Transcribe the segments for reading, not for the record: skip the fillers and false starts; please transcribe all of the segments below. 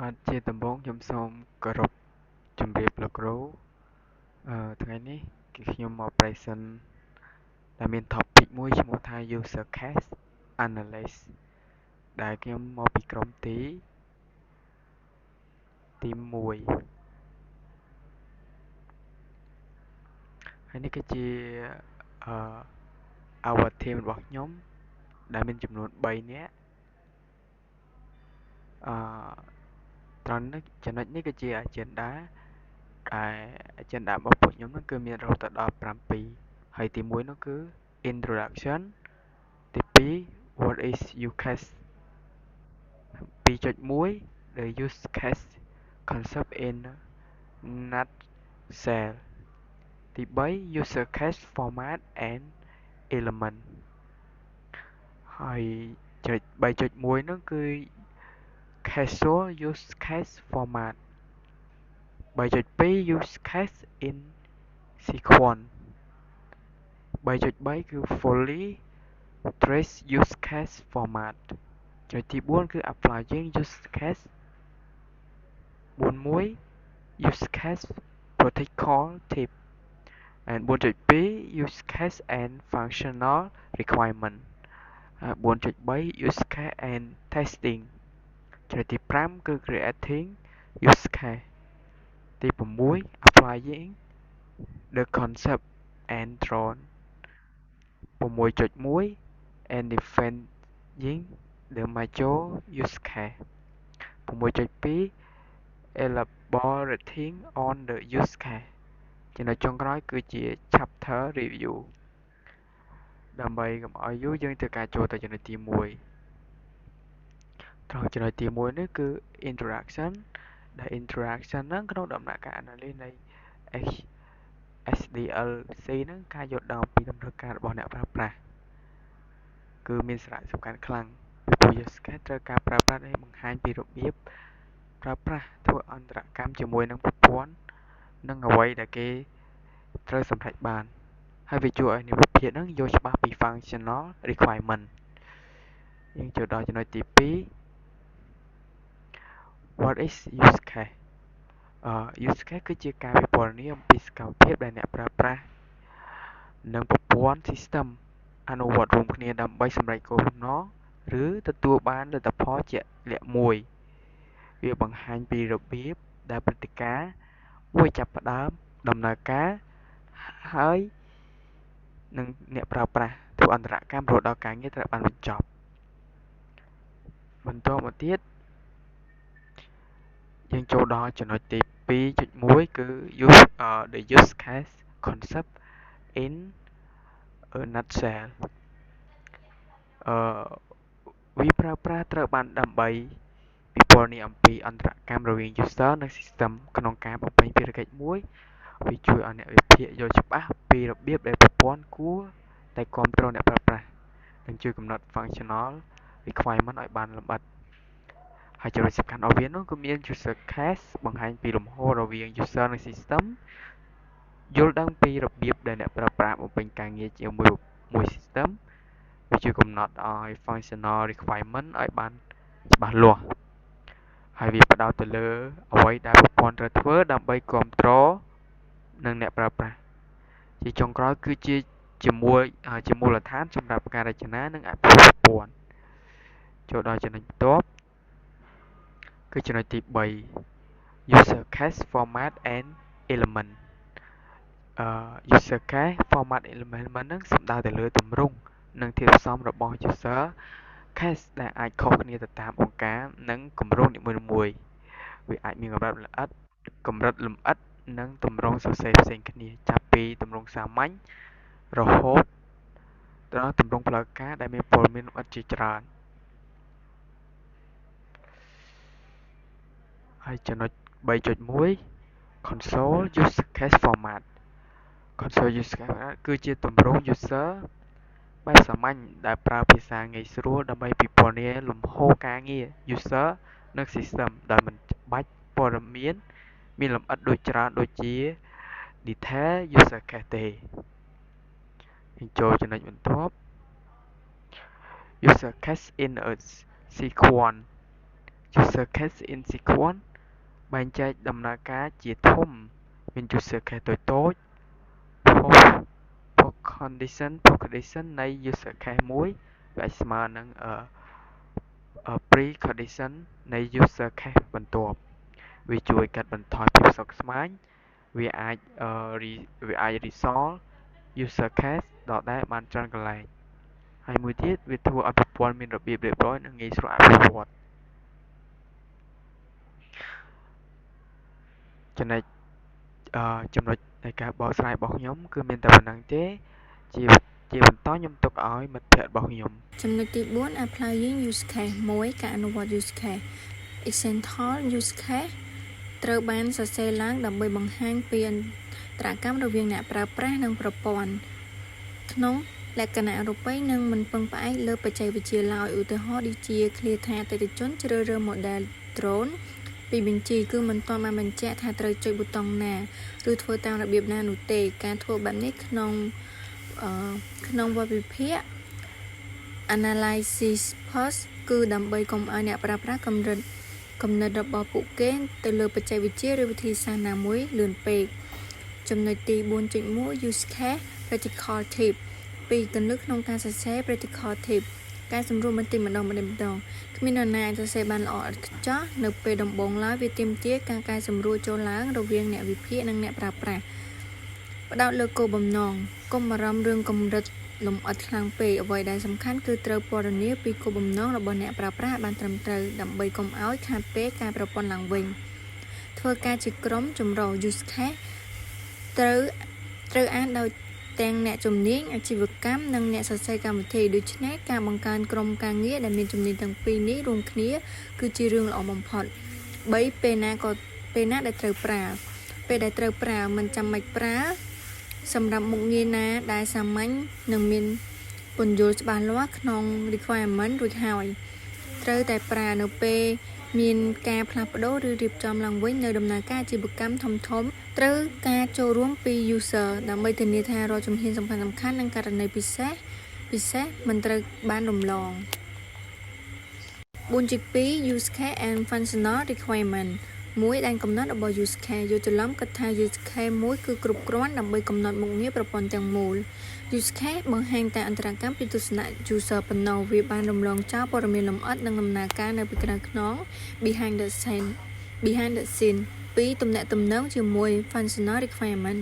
បាទជាដំបូងខ្ញុំសូមគោរពជម្រាបលោកគ្រូថ្ងៃនេះគឺខ្ញុំមក present ដែលមាន topic មួយឈ្មោះថា user case analysis ដែលខ្ញុំមកពីក្រុមទី1ហើយនេះគឺជាអឺ our team របស់ខ្ញុំដែលមានចំនួន3នាក់អឺត្រង់នេះចំណុចនេះគឺជា agenda ដែល agenda របស់ពួកខ្ញុំហ្នឹងគឺមានរហូតដល់7ហើយទី1នោះគឺ introduction ទី2 what is use case 2.1 the use case concept in nutshell ទី3 user case format and element ហើយចុច 3.1 នោះគឺ casual use case format 3.2 use case in sequence 3.3 គឺ fully trace use case format ចំណុចទី4គឺ applying use case 4.1 use case protocol tip and 4.2 use case and functional requirement 4.3 use case and testing ចំណុចទី5គឺ creating use case ទី6 applying the concept and drone 6.1 and defining the major use case 6.2 elaborating on the use case ចំណុចចុងក្រោយគឺជា chapter review ដើម្បីកុំឲ្យយូរយើងធ្វើការចូលទៅចំណុចទី1ត្រង់ចំណុចទី1នេះគឺ introduction ដែល introduction ហ្នឹងក្នុងដំណាក់កាល analysis នៃ SDLC ហ្នឹងការយល់ដឹងអំពីតម្រូវការរបស់អ្នកប្រើប្រាស់គឺមានសារៈសំខាន់ខ្លាំងពីព្រោះ use case ត្រូវការប្រើប្រាស់ដែលបង្ហាញពីរបៀបប្រើប្រាស់ធ្វើអន្តរកម្មជាមួយនឹងប្រព័ន្ធនិងអ្វីដែលគេត្រូវសម្រេចបានហើយវាជួយឲ្យនិវិភាគហ្នឹងយល់ច្បាស់ពី functional requirement យើងចូលដល់ចំណុចទី2 what is use case use case គឺជាការពិពណ៌នាអំពីសកម្មភាពដែលអ្នកប្រើប្រាស់និងប្រព័ន្ធ system អនុវត្តរួមគ្នាដើម្បីសម្រេចគោលបំណងឬទទួលបានលទ្ធផលជាក់លាក់មួយវាបង្ហាញពីរបៀបដែលព្រឹត្តិការណ៍មួយចាប់ផ្ដើមដំណើរការហើយនិងអ្នកប្រើប្រាស់ធ្វើអន្តរកម្មរហូតដល់ការងារត្រូវបានបញ្ចប់បន្តមកទៀតយើងចូលដល់ចំណុចទី2.1គឺ the use case concept in a nutshell វាប្រើប្រាស់ត្រូវបានដើម្បីពិពណ៌នាអំពីអន្តរកម្មរវាង user និង system ក្នុងការបំពេញភារកិច្ចមួយវាជួយឲ្យអ្នកវិភាគយល់ច្បាស់ពីរបៀបដែលប្រព័ន្ធគួរតែគ្រប់គ្រងអ្នកប្រើប្រាស់និងជួយកំណត់ functional requirement ឲ្យបានលម្អិតហើយចំណុចសំខាន់របស់វានោះគឺមាន user case បង្ហាញពីលំហូររវាង user និង system យល់ដឹងពីរបៀបដែលអ្នកប្រើប្រាស់បំពេញការងារជាមួយ system វាជួយកំណត់ឲ្យ functional requirement ឲ្យបានច្បាស់លាស់ហើយវាផ្ដោតទៅលើអ្វីដែលប្រព័ន្ធត្រូវធ្វើដើម្បីគ្រប់គ្រងនឹងអ្នកប្រើប្រាស់ជាចុងក្រោយគឺជាមូលដ្ឋានសម្រាប់ការរចនានិងអភិវឌ្ឍប្រព័ន្ធចូលដល់ចំណុចបន្ទាប់គឺចំណុចទី3 user case format and element user case format element ហ្នឹងសំដៅទៅលើទម្រង់និងធាតុផ្សំរបស់ user case ដែលអាចខុសគ្នាទៅតាមអង្គការនិងគម្រោងនីមួយៗវាអាចមានកម្រិតលម្អិតនិងទម្រង់សរសេរផ្សេងគ្នាចាប់ពីទម្រង់សាមញ្ញរហូតដល់ទម្រង់ផ្លូវការដែលមានព័ត៌មានលម្អិតជាច្រើនហើយចំណុច 3.1 console use case format console use case format គឺជាទម្រង់ user បែបសាមញ្ញដែលប្រើភាសាងាយស្រួលដើម្បីពិពណ៌នាលំហូរការងារ user និង system ដោយមិនបាច់ព័ត៌មានមានលម្អិតច្រើនដូចជា detail user case ទេយើងចូលចំណុចបន្ទាប់ user case in a sequence user case in sequence បែងចែកដំណើរការជាធំមាន user case តូចៗ post condition នៃ user case មួយវាអាចស្មើនឹងpre condition នៃ user case បន្ទាប់វាជួយកាត់បន្ថយភាពស្មុគស្មាញវាអាច resolve user case ដដែលបានច្រើនកន្លែងហើយមួយទៀតវាធ្វើឲ្យប្រព័ន្ធមានរបៀបរៀបរយនិងងាយស្រួលអភិវឌ្ឍចំណុចនៃការបកស្រាយរបស់ខ្ញុំគឺមានតែប៉ុណ្្នឹងទេជាបន្តខ្ញុំទុកឲ្យមិត្តភ័ក្តិរបស់ខ្ញុំចំណុចទី4 applying use case 1ការអនុវត្ត use case example use case ត្រូវបានសរសេរឡើងដើម្បីបង្ហាញពីអន្តរកម្មរវាងអ្នកប្រើប្រាស់និងប្រព័ន្ធក្នុងលក្ខណៈអរូបីនិងមិនពឹងផ្អែកលើបច្ចេកវិទ្យាឡើយឧទាហរណ៍ដូចជាឃ្លាថាអតិថិជនជ្រើសរើស model drone ពីបញ្ជីគឺមិនទាន់បានបញ្ជាក់ថាត្រូវចុចប៊ូតុងណាឬធ្វើតាមរបៀបណានោះទេការធ្វើបែបនេះក្នុងវគ្គវិភាគ analysis post គឺដើម្បីកុំឲ្យអ្នកប្រើប្រាស់គំនិតរបស់ពួកគេទៅលើបច្ចេកវិទ្យាឬវិធីសាស្ត្រណាមួយលឿនពេកចំណុចទី 4.1 use case practical tip ពីគន្លឹះក្នុងការសរសេរ practical tip ការសម្រួលបន្តិចម្ដងគ្មាននរណាអាចសរសេរបានល្អឥតខ្ចោះនៅពេលដំបូងឡើយវាទាមទារការកែសម្រួលចូលឡើងរវាងអ្នកវិភាគនិងអ្នកប្រើប្រាស់ផ្ដោតលើគោលបំណងកុំបារម្ភរឿងកម្រិតលម្អិតខ្លាំងពេកអ្វីដែលសំខាន់គឺត្រូវពណ៌នាពីគោលបំណងរបស់អ្នកប្រើប្រាស់បានត្រឹមត្រូវដើម្បីកុំឲ្យខាតពេលកែប្រព័ន្ធឡើងវិញធ្វើការជាក្រុមចម្រុះ use case ត្រូវអានដោយទាំងអ្នកជំនាញអាជីវកម្មនិងអ្នកសរសេរកម្មវិធីដូច្នេះការបង្កើនក្រុមការងារដែលមានជំនាញទាំងពីរនេះរួមគ្នាគឺជារឿងល្អបំផុត3ពេលណាដែលត្រូវប្រើពេលដែលត្រូវប្រើមិនចាំបាច់ប្រើសម្រាប់មុខងារណាដែលសាមញ្ញនិងមានពន្យល់ច្បាស់លាស់ក្នុង requirement រួចហើយត្រូវតែប្រើនៅពេលមានការផ្លាស់ប្ដូរឬរៀបចំឡើងវិញនៅដំណើរការអាជីវកម្មធំត្រូវការចូលរួមពី user ដើម្បីធានាថារាល់ជំហានសំខាន់ៗនិងករណីពិសេសមិនត្រូវបានរំលង 4.2 use case and functional requirement 1ដែនកំណត់របស់ use case យល់ច្រឡំគិតថា use case មួយគឺគ្រប់គ្រាន់ដើម្បីកំណត់មុខងារប្រព័ន្ធទាំងមូល use case បង្ហាញតែអន្តរកម្មពីទស្សនៈ user ប៉ុណ្ណោះវាបានរំលងចោលព័ត៌មានលម្អិតនិងដំណើរការនៅពីក្រោយខ្នង behind the scene 2ទំនាក់ទំនងជាមួយ functional requirement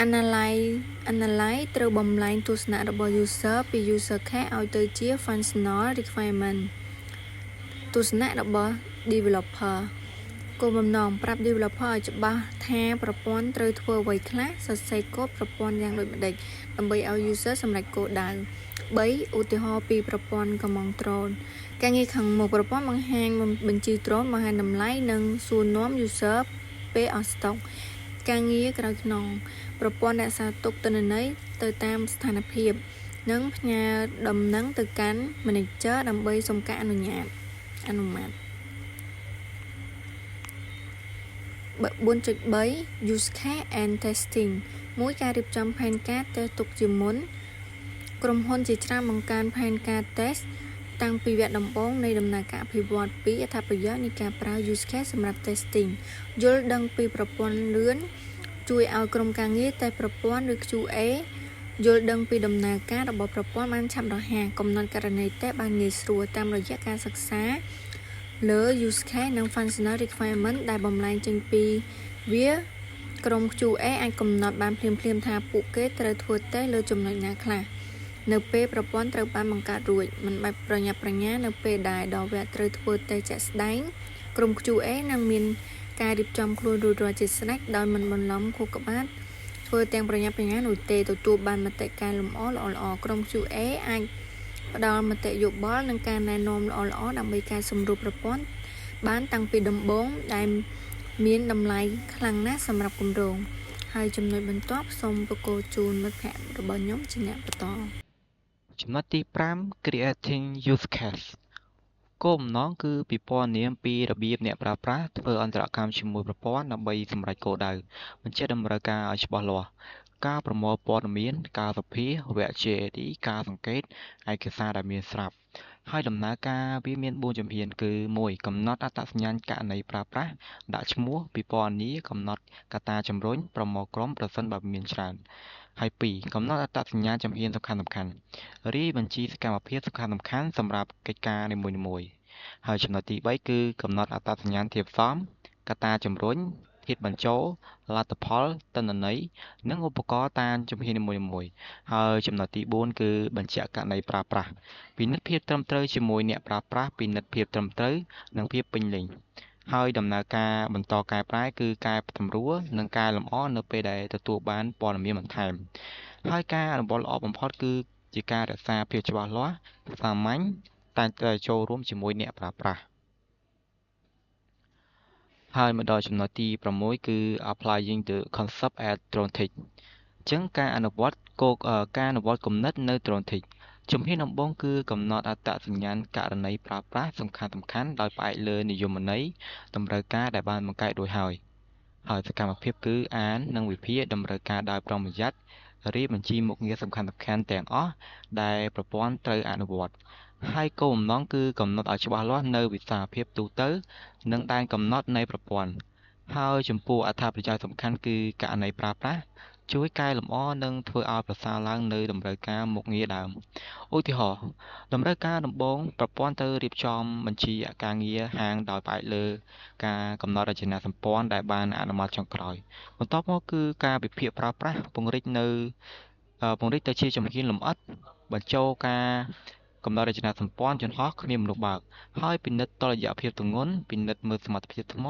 analyze ត្រូវបំលែងទស្សនៈរបស់ user ពី user case ឲ្យទៅជា functional requirement ទស្សនៈរបស់ developer គោលបំណងប្រាប់ developer ឲ្យច្បាស់ថាប្រព័ន្ធត្រូវធ្វើអ្វីខ្លះសរសេរកូដប្រព័ន្ធយ៉ាងដូចម្តេចដើម្បីឲ្យ user សម្រេចគោលដៅ 3ឧទាហរណ៍ពីប្រព័ន្ធកម្មង់ drone ការងារខាងមុខប្រព័ន្ធបង្ហាញបញ្ជី drone បង្ហាញតម្លៃនិងសួរនាំ user ពេលអស់ stock ការងារក្រោយខ្នងប្រព័ន្ធរក្សាទុកទិន្នន័យទៅតាមស្ថានភាពនិងផ្ញើដំណឹងទៅកាន់ manager ដើម្បីសុំការអនុម័ត 4.3 use case and testing មួយការរៀបចំផែនការតេស្តទុកជាមុនក្រុមហ៊ុនជាច្រើនបង្កើនផែនការ test តាំងពីវគ្គដំបូងនៃដំណើរការអភិវឌ្ឍន៍ពីអត្ថប្រយោជន៍នៃការប្រើ use case សម្រាប់ testing យល់ដឹងពីប្រព័ន្ធលឿនជួយឲ្យក្រុមការងារតេស្តប្រព័ន្ធឬ QA យល់ដឹងពីដំណើរការរបស់ប្រព័ន្ធបានឆាប់រហ័សកំណត់ករណីតេស្តបានងាយស្រួលតាមរយៈការសិក្សាលើ use case និង functional requirement ដែលបំលែងចេញពីវាក្រុម QA អាចកំណត់បានភ្លាមថាពួកគេត្រូវធ្វើតេស្តលើចំណុចណាខ្លះនៅពេលប្រព័ន្ធត្រូវបានបង្កើតរួចមិនបាច់ប្រញាប់ប្រញាល់នៅពេលដែលដល់វគ្គត្រូវធ្វើតេស្តជាក់ស្ដែងក្រុម QA នឹងមានការរៀបចំខ្លួនរួចរាល់ជាស្រេចដោយមិនបន្លំខួរក្បាលធ្វើទាំងប្រញាប់ប្រញាល់នោះទេទទួលបានមតិកែលម្អល្អៗក្រុម QA អាចផ្ដល់មតិយោបល់និងការណែនាំល្អៗដើម្បីកែសម្រួលប្រព័ន្ធបានតាំងពីដំបូងដែលមានតម្លៃខ្លាំងណាស់សម្រាប់គម្រោងហើយចំណុចបន្ទាប់សូមបកគោជូនមិត្តភ័ក្តិរបស់ខ្ញុំជាអ្នកបន្តចំណុចទី5 creating use case គោលបំណងគឺពិពណ៌នាពីរបៀបអ្នកប្រើប្រាស់ធ្វើអន្តរកម្មជាមួយប្រព័ន្ធដើម្បីសម្រេចគោលដៅបញ្ជាក់តម្រូវការឲ្យច្បាស់លាស់ ការប្រមូលព័ត៌មានការសភាវគ្គ JAD ការសង្កេតឯកសារដែលមានស្រាប់ហើយដំណើរការវាមាន4ជំហានគឺ1កំណត់អត្តសញ្ញាណករណីប្រើប្រាស់ដាក់ឈ្មោះពិពណ៌នាកំណត់កត្តាជំរុញប្រមូលក្រុមប្រសិនបើមានច្រើនហើយ2កំណត់អត្តសញ្ញាណជំហានសំខាន់រាយបញ្ជីសកម្មភាពសំខាន់សម្រាប់កិច្ចការនីមួយៗហើយចំណុចទី3គឺកំណត់អត្តសញ្ញាណធាតុផ្សំកត្តាជំរុញធាតុបញ្ចូលលទ្ធផលទិន្នន័យនិងឧបករណ៍តាមជំហាននីមួយៗហើយចំណុចទី4គឺបញ្ជាក់ករណីប្រើប្រាស់ពិនិត្យភាពត្រឹមត្រូវជាមួយអ្នកប្រើប្រាស់ពិនិត្យភាពត្រឹមត្រូវនិងភាពពេញលេញហើយដំណើរការបន្តកែប្រែគឺកែសម្រួលនិងកែលម្អនៅពេលដែលទទួលបានព័ត៌មានបន្ថែមហើយការអនុវត្តល្អបំផុតគឺជាការរក្សាភាពច្បាស់លាស់សាមញ្ញតែចូលរួមជាមួយអ្នកប្រើប្រាស់ហើយមកដល់ចំណុចទី6គឺ applying the concept at DroneTech អញ្ចឹងការអនុវត្តគំនិតនៅ DroneTech ជំហានដំបូងគឺកំណត់អត្តសញ្ញាណករណីប្រើប្រាស់សំខាន់ដោយផ្អែកលើនិយមន័យតម្រូវការដែលបានបង្កើតរួចហើយសកម្មភាពគឺអាននិងវិភាគតម្រូវការដោយប្រុងប្រយ័ត្នរាយបញ្ជីមុខងារសំខាន់ទាំងអស់ដែលប្រព័ន្ធត្រូវអនុវត្តហើយគោលបំណងគឺកំណត់ឲ្យច្បាស់លាស់នៅវិសាលភាពទូទៅនិងដែនកំណត់នៃប្រព័ន្ធហើយចំពោះអត្ថប្រយោជន៍សំខាន់គឺករណីប្រើប្រាស់ជួយកែលម្អនិងធ្វើឲ្យប្រសើរឡើងនៅតម្រូវការមុខងារដើមឧទាហរណ៍តម្រូវការដំបូងប្រព័ន្ធត្រូវរៀបចំបញ្ជីការងារហាងដោយផ្អែកលើការកំណត់រចនាសម្ព័ន្ធដែលបានអនុម័តចុងក្រោយបន្ទាប់មកគឺការវិភាគប្រើប្រាស់ពង្រីកទៅជាជំហានលម្អិតបញ្ចូលការកំណត់រចនាសម្ព័ន្ធយន្តហោះគ្មានមនុស្សបើកហើយពិនិត្យតុល្យភាពទម្ងន់ពិនិត្យមើលសមត្ថភាពថ្ម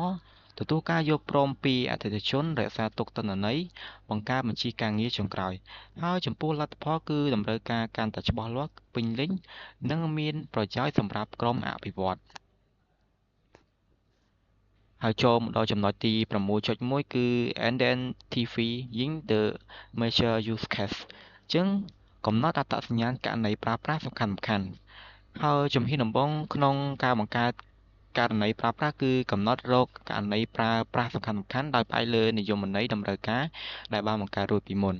ទទួលការយល់ព្រមពីអតិថិជនរក្សាទុកទិន្នន័យបង្កើតបញ្ជីការងារចុងក្រោយហើយចំពោះលទ្ធផលគឺតម្រូវការកាន់តែច្បាស់លាស់ពេញលេញនិងមានប្រយោជន៍សម្រាប់ក្រុមអភិវឌ្ឍន៍ហើយចូលមកដល់ចំណុចទី6.1គឺ identifying the major use case អញ្ចឹងកំណត់អត្តសញ្ញាណករណីប្រើប្រាស់សំខាន់ហើយជំហានដំបូងក្នុងការបង្កើតករណីប្រើប្រាស់គឺកំណត់រកករណីប្រើប្រាស់សំខាន់ដោយផ្អែកលើនិយមន័យតម្រូវការដែលបានបង្កើតរួចពីមុន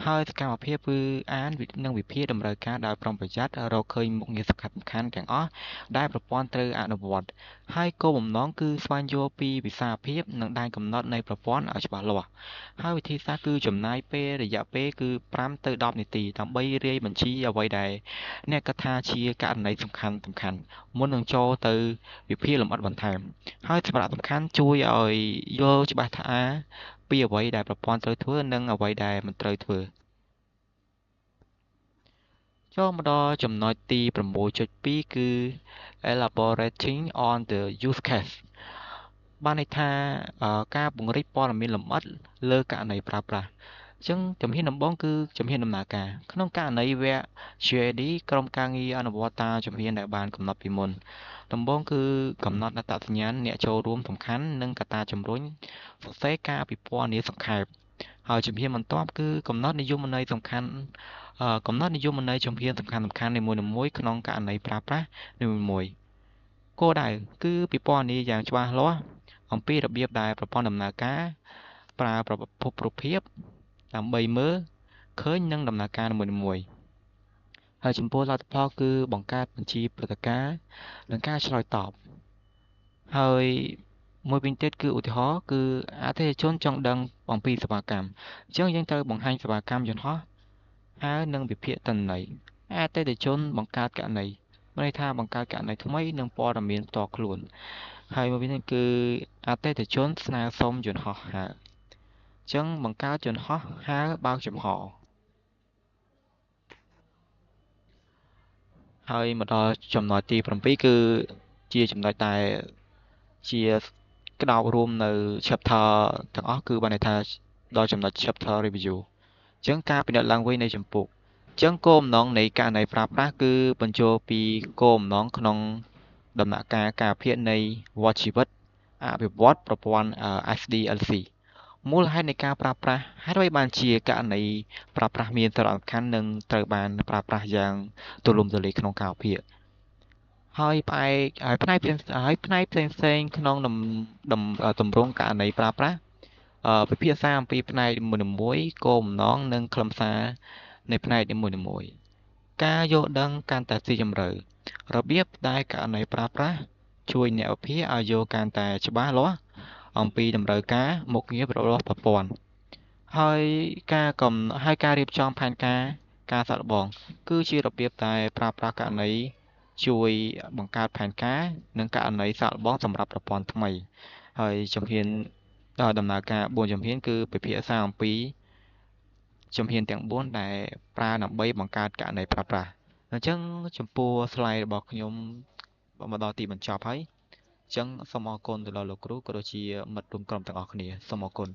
ហើយសកម្មភាពគឺអាននិងវិភាគតម្រូវការដោយប្រុងប្រយ័ត្នរកឃើញមុខងារសំខាន់ទាំងអស់ដែលប្រព័ន្ធត្រូវអនុវត្តហើយគោលបំណងគឺស្វែងយល់ពីវិសាលភាពនិងដែនកំណត់នៃប្រព័ន្ធឲ្យច្បាស់លាស់ហើយវិធីសាស្ត្រគឺចំណាយពេលរយៈពេលគឺ5ទៅ10នាទីដើម្បីរាយបញ្ជីអ្វីដែលអ្នកគិតថាជាករណីសំខាន់មុននឹងចូលទៅវិភាគលម្អិតបន្ថែមហើយសម្រាប់សំខាន់ជួយឲ្យយល់ច្បាស់ថាពីអ្វីដែលប្រព័ន្ធត្រូវធ្វើនិងអ្វីដែលមិនត្រូវធ្វើចូលមកដល់ចំណុចទី6.2គឺ elaborating on the use case បានន័យថាការពង្រីកព័ត៌មានលម្អិតលើករណីប្រើប្រាស់អញ្ចឹងជំហានដំបូងគឺជំហានដំណើរការក្នុងករណីវគ្គ GAD ក្រុមការងារអនុវត្តតាមជំហានដែលបានកំណត់ពីមុនដំបូងគឺកំណត់អត្តសញ្ញាណអ្នកចូលរួមសំខាន់និងកត្តាជំរុញសរសេរការពិពណ៌នាសង្ខេបហើយជំហានបន្ទាប់គឺកំណត់និយមន័យជំហានសំខាន់នីមួយៗក្នុងករណីប្រើប្រាស់នីមួយៗគោលដៅគឺពិពណ៌នាយ៉ាងច្បាស់លាស់អំពីរបៀបដែលប្រព័ន្ធដំណើរការប្រើប្រភពរូបភាពដើម្បីមើលឃើញនឹងដំណើរការនីមួយៗហើយចំពោះលទ្ធផលគឺបង្កើតបញ្ជីព្រឹត្តិការណ៍និងការឆ្លើយតបហើយមួយវិញទៀតគឺឧទាហរណ៍គឺអតិថិជនចង់ដឹងអំពីសេវាកម្មអញ្ចឹងយើងត្រូវបង្ហាញសេវាកម្មយន្តហោះហើយនឹងវិភាគទិន្នន័យអតិថិជនបង្កើតករណីមានន័យថាបង្កើតករណីថ្មីនិងព័ត៌មានផ្ទាល់ខ្លួនហើយមួយវិញទៀតគឺអតិថិជនស្នើសុំយន្តហោះហើរអញ្ចឹងបង្កើតយន្តហោះហើរបើកចំហហើយមកដល់ចំណុចទី7គឺជាចំណុចដែលជាក្តោបរួមនៅ chapter ទាំងអស់គឺបានន័យថាដល់ចំណុច chapter review អញ្ចឹងការពិនិត្យឡើងវិញនៃចម្ពោះអញ្ចឹងគោលបំណងនៃករណីប្រើប្រាស់គឺបញ្ចូលពីគោលបំណងក្នុងដំណាក់កាលការពារនៃវដ្តជីវិតអភិវឌ្ឍប្រព័ន្ធ SDLC មូលហេតុនៃការប្រើប្រាស់ហេតុអ្វីបានជាករណីប្រើប្រាស់មានសារៈសំខាន់និងត្រូវបានប្រើប្រាស់យ៉ាងទូលំទូលាយក្នុងការវិភាគហើយផ្នែកផ្សេងៗក្នុងទម្រង់ករណីប្រើប្រាស់ ពិភាក្សាអំពីផ្នែកនីមួយៗគោលបំណងនិងខ្លឹមសារនៃផ្នែកនីមួយៗការយល់ដឹងកាន់តែស៊ីជម្រៅរបៀបដែលករណីប្រើប្រាស់ជួយអ្នកវិភាគឲ្យយល់កាន់តែច្បាស់លាស់អំពីតម្រូវការមុខងាររបស់ប្រព័ន្ធហើយការរៀបចំផែនការសាកល្បងគឺជារបៀបដែលប្រើប្រាស់ករណីជួយបង្កើតផែនការនិងករណីសាកល្បងសម្រាប់ប្រព័ន្ធថ្មីហើយជំហានដំណើរការ4ជំហានគឺពិភាក្សាអំពីជំហានទាំង4ដែលប្រើដើម្បីបង្កើតករណីប្រើប្រាស់អញ្ចឹងចំពោះ slide របស់ខ្ញុំមកដល់ទីបញ្ចប់ហើយអញ្ចឹងសូមអរគុណទៅដល់លោកគ្រូក៏ដូចជាមិត្តរួមក្រុមទាំងអស់គ្នាសូមអរគុណ